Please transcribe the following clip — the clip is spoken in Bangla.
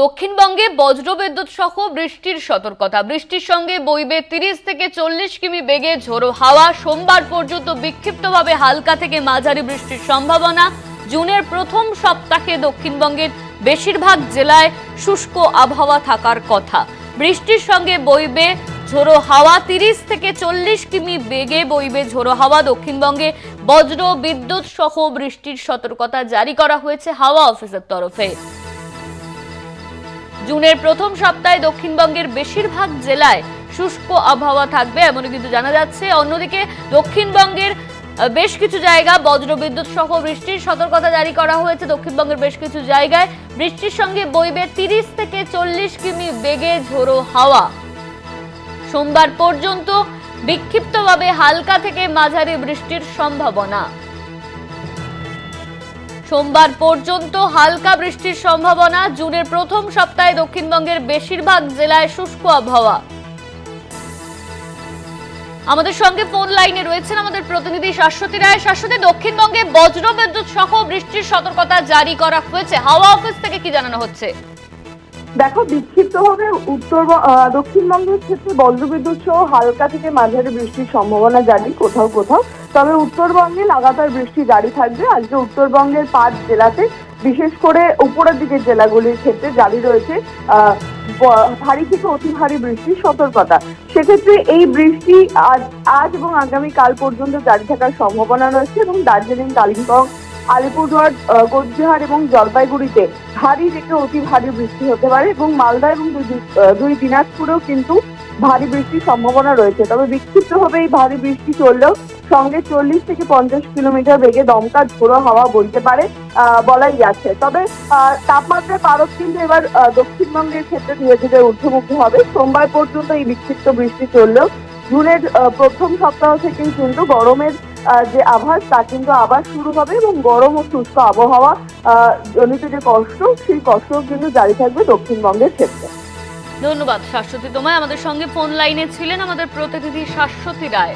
দক্ষিণবঙ্গে বজ্রবিদ্যুৎ সহ বৃষ্টির সতর্কতা। বৃষ্টির সঙ্গে বইবে 30 থেকে 40 কিমি বেগে ঝোড়ো হাওয়া। সোমবার পর্যন্ত বিক্ষিপ্তভাবে হালকা থেকে মাঝারি বৃষ্টির সম্ভাবনা। জুনের প্রথম সপ্তাহে দক্ষিণবঙ্গের বেশিরভাগ জেলায় শুষ্ক আবহাওয়া থাকার কথা। বৃষ্টির সঙ্গে বইবে ঝোড়ো হাওয়া। 30 থেকে 40 কিমি বেগে বইবে ঝোড়ো হাওয়া। দক্ষিণবঙ্গে বজ্র বিদ্যুৎ সহ বৃষ্টির সতর্কতা জারি করা হয়েছে হাওয়া অফিসের তরফে। জুনের প্রথম সপ্তাহে দক্ষিণবঙ্গের বেশিরভাগ জেলায় শুষ্ক আবহাওয়া থাকবে এমনই কিন্তু জানা যাচ্ছে। অন্যদিকে দক্ষিণবঙ্গের বেশ কিছু জায়গা বজ্রবিদ্যুৎ সহ বৃষ্টির সতর্কতা জারি করা হয়েছে। দক্ষিণবঙ্গের বেশ কিছু জায়গায় বৃষ্টির সঙ্গে বইবে 30 থেকে 40 কিমি বেগে ঝোড়ো হাওয়া। সোমবার পর্যন্ত বিক্ষিপ্তভাবে হালকা থেকে মাঝারি বৃষ্টির সম্ভাবনা। সোমবার পর্যন্ত হালকা বৃষ্টির সম্ভাবনা। জুনের প্রথম সপ্তাহে দক্ষিণবঙ্গের বেশিরভাগ জেলায় শুষ্ক আবহাওয়া। আমাদের সঙ্গে ফোন লাইনে রয়েছেন আমাদের প্রতিনিধি শাশ্বতী রায়। শাশ্বতী, দক্ষিণবঙ্গে বজ্রবিদ্যুৎ সহ বৃষ্টির সতর্কতা জারি করা হয়েছে, হাওয়া অফিস থেকে কি জানানো হচ্ছে? দেখো, বিক্ষিপ্তভাবে দক্ষিণবঙ্গের ক্ষেত্রে বজ্রবিদ্যুৎ সহ হালকা থেকে মাঝারি বৃষ্টির সম্ভাবনা জারি কোথাও কোথাও। তবে উত্তরবঙ্গে লাগাতার বৃষ্টি জারি থাকবে। আজকে উত্তরবঙ্গের 5 জেলাতে, বিশেষ করে উপরের দিকের জেলাগুলির ক্ষেত্রে জারি রয়েছে ভারী থেকে অতি ভারী বৃষ্টির সতর্কতা। সেক্ষেত্রে এই বৃষ্টি আজ এবং আগামীকাল পর্যন্ত জারি থাকার সম্ভাবনা রয়েছে এবং দার্জিলিং, কালিম্পং, আলিপুরদুয়ার, কোচবিহার এবং জলপাইগুড়িতে ভারী থেকে অতি ভারী বৃষ্টি হতে পারে এবং মালদা এবং দুই দিনাজপুরেও কিন্তু ভারী বৃষ্টির সম্ভাবনা রয়েছে। তবে বিক্ষিপ্তভাবে এই ভারী বৃষ্টি চললেও সঙ্গে 40 থেকে 50 কিলোমিটার বেগে দমকা ঝোড়ো হাওয়া বইতে পারে বলাই যাচ্ছে। তবে তাপমাত্রার পারদ কিন্তু এবার দক্ষিণবঙ্গের ক্ষেত্রে ধীরে ধীরে ঊর্ধ্বমুখী হবে। সোমবার পর্যন্ত এই বিক্ষিপ্ত বৃষ্টি চললেও জুনের প্রথম সপ্তাহ থেকেই কিন্তু গরমের যে আভাস তা কিন্তু আবার শুরু হবে এবং গরম ও শুষ্ক আবহাওয়া জনিত যে কষ্ট, সেই কষ্ট কিন্তু জারি থাকবে দক্ষিণবঙ্গের ক্ষেত্রে। ধন্যবাদ শাশ্বতী তোমায়। আমাদের সঙ্গে ফোন লাইনে ছিলেন আমাদের প্রতিনিধি শাশ্বতী রায়।